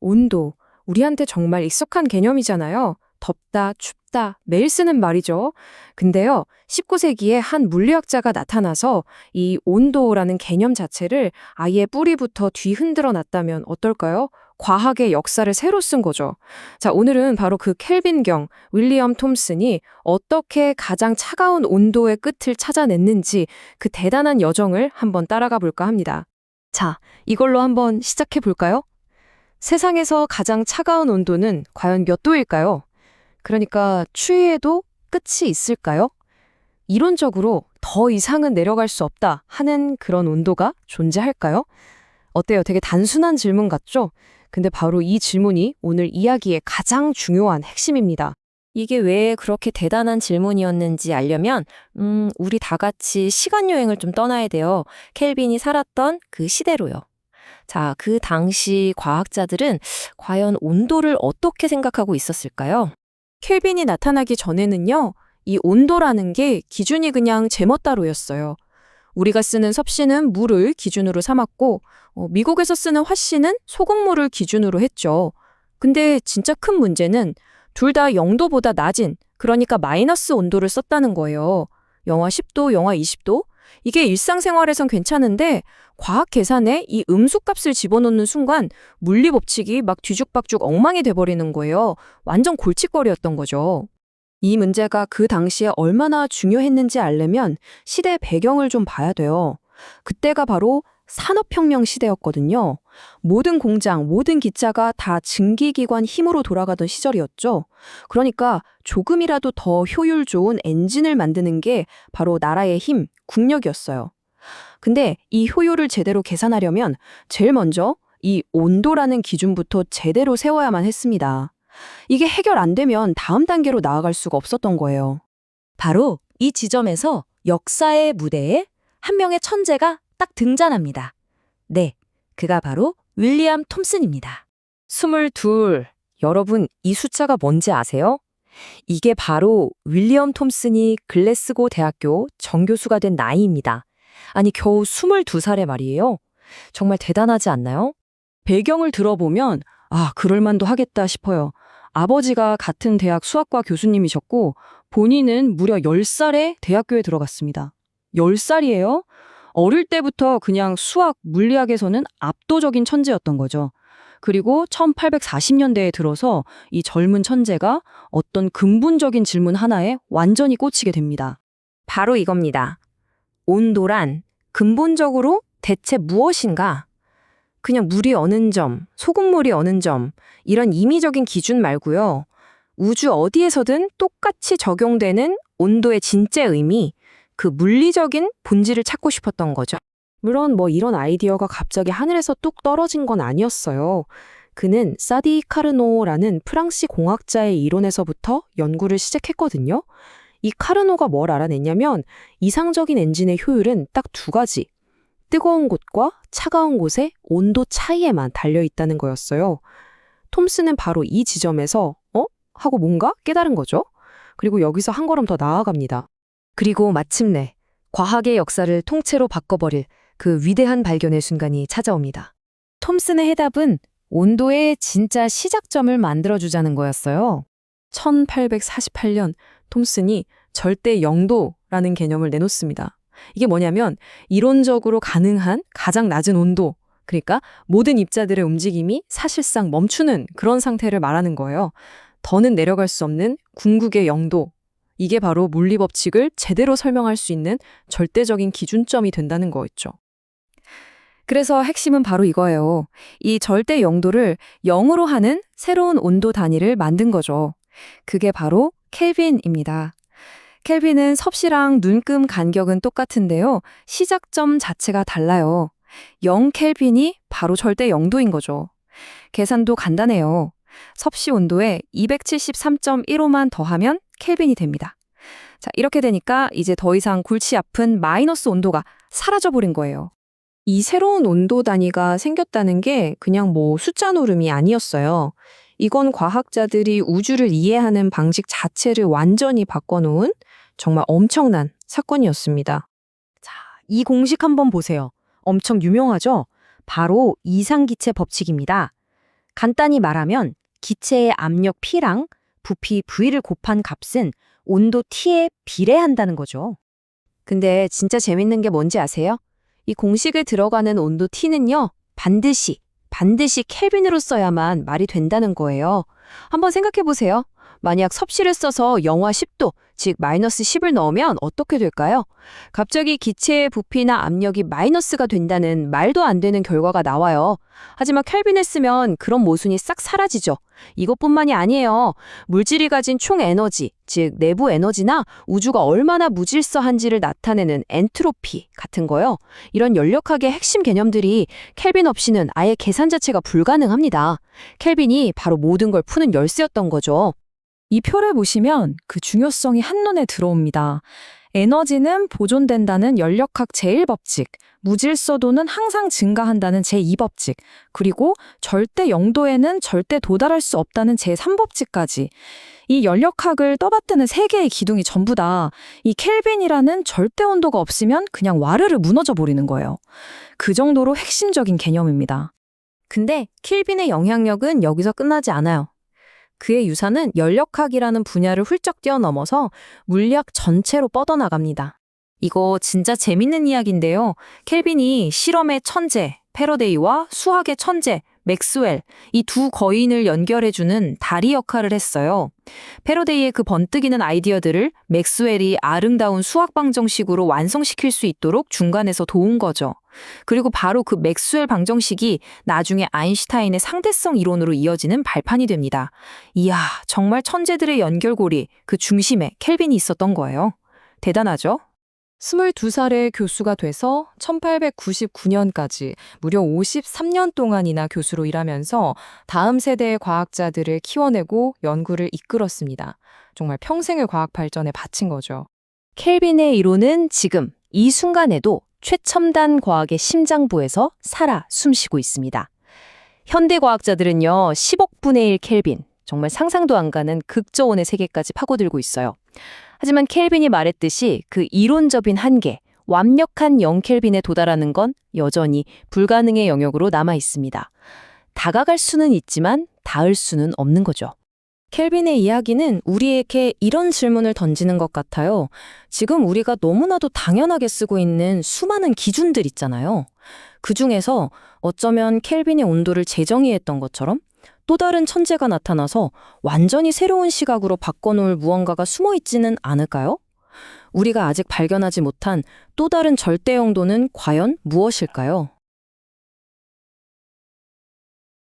온도. 우리한테 정말 익숙한 개념이잖아요. 덥다, 춥다, 매일 쓰는 말이죠. 근데요, 19세기에 한 물리학자가 나타나서 이 온도라는 개념 자체를 아예 뿌리부터 뒤흔들어 놨다면 어떨까요? 과학의 역사를 새로 쓴 거죠. 자, 오늘은 바로 그 켈빈경, 윌리엄 톰슨이 어떻게 가장 차가운 온도의 끝을 찾아냈는지 그 대단한 여정을 한번 따라가 볼까 합니다. 자, 이걸로 한번 시작해 볼까요? 세상에서 가장 차가운 온도는 과연 몇 도일까요? 그러니까 추위에도 끝이 있을까요? 이론적으로 더 이상은 내려갈 수 없다 하는 그런 온도가 존재할까요? 어때요? 되게 단순한 질문 같죠? 근데 바로 이 질문이 오늘 이야기의 가장 중요한 핵심입니다. 이게 왜 그렇게 대단한 질문이었는지 알려면 우리 다 같이 시간 여행을 좀 떠나야 돼요. 켈빈이 살았던 그 시대로요. 자, 그 당시 과학자들은 과연 온도를 어떻게 생각하고 있었을까요? 켈빈이 나타나기 전에는요, 이 온도라는 게 기준이 그냥 제멋 따로였어요. 우리가 쓰는 섭씨는 물을 기준으로 삼았고, 미국에서 쓰는 화씨는 소금물을 기준으로 했죠. 근데 진짜 큰 문제는 둘 다 0도보다 낮은, 그러니까 마이너스 온도를 썼다는 거예요. 영하 10도, 영하 20도? 이게 일상생활에선 괜찮은데 과학 계산에 이 음수값을 집어넣는 순간 물리 법칙이 막 뒤죽박죽 엉망이 돼버리는 거예요. 완전 골칫거리였던 거죠. 이 문제가 그 당시에 얼마나 중요했는지 알려면 시대 배경을 좀 봐야 돼요. 그때가 바로 산업혁명 시대였거든요. 모든 공장, 모든 기차가 다 증기기관 힘으로 돌아가던 시절이었죠. 그러니까 조금이라도 더 효율 좋은 엔진을 만드는 게 바로 나라의 힘, 국력이었어요. 근데 이 효율을 제대로 계산하려면 제일 먼저 이 온도라는 기준부터 제대로 세워야만 했습니다. 이게 해결 안 되면 다음 단계로 나아갈 수가 없었던 거예요. 바로 이 지점에서 역사의 무대에 한 명의 천재가 딱 등장합니다. 네, 그가 바로 윌리엄 톰슨입니다. 22. 여러분, 이 숫자가 뭔지 아세요? 이게 바로 윌리엄 톰슨이 글래스고 대학교 정교수가 된 나이입니다. 아니, 겨우 22살의 말이에요. 정말 대단하지 않나요? 배경을 들어보면 그럴만도 하겠다 싶어요. 아버지가 같은 대학 수학과 교수님이셨고 본인은 무려 10살에 대학교에 들어갔습니다. 10살이에요? 어릴 때부터 그냥 수학, 물리학에서는 압도적인 천재였던 거죠. 그리고 1840년대에 들어서 이 젊은 천재가 어떤 근본적인 질문 하나에 완전히 꽂히게 됩니다. 바로 이겁니다. 온도란 근본적으로 대체 무엇인가? 그냥 물이 어느 점, 소금물이 어느 점, 이런 임의적인 기준 말고요. 우주 어디에서든 똑같이 적용되는 온도의 진짜 의미, 그 물리적인 본질을 찾고 싶었던 거죠. 물론 이런 아이디어가 갑자기 하늘에서 뚝 떨어진 건 아니었어요. 그는 사디 카르노라는 프랑스 공학자의 이론에서부터 연구를 시작했거든요. 이 카르노가 뭘 알아냈냐면 이상적인 엔진의 효율은 딱 두 가지. 뜨거운 곳과 차가운 곳의 온도 차이에만 달려있다는 거였어요. 톰슨은 바로 이 지점에서 하고 뭔가 깨달은 거죠. 그리고 여기서 한 걸음 더 나아갑니다. 그리고 마침내 과학의 역사를 통째로 바꿔버릴 그 위대한 발견의 순간이 찾아옵니다. 톰슨의 해답은 온도의 진짜 시작점을 만들어주자는 거였어요. 1848년 톰슨이 절대 0도라는 개념을 내놓습니다. 이게 뭐냐면 이론적으로 가능한 가장 낮은 온도, 그러니까 모든 입자들의 움직임이 사실상 멈추는 그런 상태를 말하는 거예요. 더는 내려갈 수 없는 궁극의 0도. 이게 바로 물리 법칙을 제대로 설명할 수 있는 절대적인 기준점이 된다는 거였죠. 그래서 핵심은 바로 이거예요. 이 절대 0도를 0으로 하는 새로운 온도 단위를 만든 거죠. 그게 바로 켈빈입니다. 켈빈은 섭씨랑 눈금 간격은 똑같은데요. 시작점 자체가 달라요. 0 켈빈이 바로 절대 0도인 거죠. 계산도 간단해요. 섭씨 온도에 273.15만 더하면 켈빈이 됩니다. 자, 이렇게 되니까 이제 더 이상 골치 아픈 마이너스 온도가 사라져버린 거예요. 이 새로운 온도 단위가 생겼다는 게 그냥 숫자 노름이 아니었어요. 이건 과학자들이 우주를 이해하는 방식 자체를 완전히 바꿔놓은 정말 엄청난 사건이었습니다. 자, 이 공식 한번 보세요. 엄청 유명하죠? 바로 이상기체 법칙입니다. 간단히 말하면 기체의 압력 P랑 부피 V를 곱한 값은 온도 T에 비례한다는 거죠. 근데 진짜 재밌는 게 뭔지 아세요? 이 공식에 들어가는 온도 T는요, 반드시 켈빈으로 써야만 말이 된다는 거예요. 한번 생각해 보세요. 만약 섭씨를 써서 영하 10도, 즉 마이너스 10을 넣으면 어떻게 될까요? 갑자기 기체의 부피나 압력이 마이너스가 된다는 말도 안 되는 결과가 나와요. 하지만 켈빈을 쓰면 그런 모순이 싹 사라지죠. 이것뿐만이 아니에요. 물질이 가진 총 에너지, 즉 내부 에너지나 우주가 얼마나 무질서한지를 나타내는 엔트로피 같은 거요. 이런 연력학의 핵심 개념들이 켈빈 없이는 아예 계산 자체가 불가능합니다. 켈빈이 바로 모든 걸 푸는 열쇠였던 거죠. 이 표를 보시면 그 중요성이 한눈에 들어옵니다. 에너지는 보존된다는 연력학 제1법칙, 무질서도는 항상 증가한다는 제2법칙, 그리고 절대 영도에는 절대 도달할 수 없다는 제3법칙까지. 이 연력학을 떠받드는 세 개의 기둥이 전부 다 이 켈빈이라는 절대 온도가 없으면 그냥 와르르 무너져 버리는 거예요. 그 정도로 핵심적인 개념입니다. 근데 켈빈의 영향력은 여기서 끝나지 않아요. 그의 유산은 연력학이라는 분야를 훌쩍 뛰어넘어서 물리학 전체로 뻗어나갑니다. 이거 진짜 재밌는 이야기인데요. 켈빈이 실험의 천재, 패러데이와 수학의 천재, 맥스웰, 이 두 거인을 연결해주는 다리 역할을 했어요. 패러데이의 그 번뜩이는 아이디어들을 맥스웰이 아름다운 수학 방정식으로 완성시킬 수 있도록 중간에서 도운 거죠. 그리고 바로 그 맥스웰 방정식이 나중에 아인슈타인의 상대성 이론으로 이어지는 발판이 됩니다. 이야, 정말 천재들의 연결고리, 그 중심에 켈빈이 있었던 거예요. 대단하죠? 22살에 교수가 돼서 1899년까지 무려 53년 동안이나 교수로 일하면서 다음 세대의 과학자들을 키워내고 연구를 이끌었습니다. 정말 평생을 과학 발전에 바친 거죠. 켈빈의 이론은 지금 이 순간에도 최첨단 과학의 심장부에서 살아 숨쉬고 있습니다. 현대 과학자들은요, 10억 분의 1 켈빈, 정말 상상도 안 가는 극저온의 세계까지 파고들고 있어요. 하지만 켈빈이 말했듯이 그 이론적인 한계, 완벽한 0켈빈에 도달하는 건 여전히 불가능의 영역으로 남아 있습니다. 다가갈 수는 있지만 닿을 수는 없는 거죠. 켈빈의 이야기는 우리에게 이런 질문을 던지는 것 같아요. 지금 우리가 너무나도 당연하게 쓰고 있는 수많은 기준들 있잖아요. 그중에서 어쩌면 켈빈의 온도를 재정의했던 것처럼 또 다른 천재가 나타나서 완전히 새로운 시각으로 바꿔놓을 무언가가 숨어있지는 않을까요? 우리가 아직 발견하지 못한 또 다른 절대 영도는 과연 무엇일까요?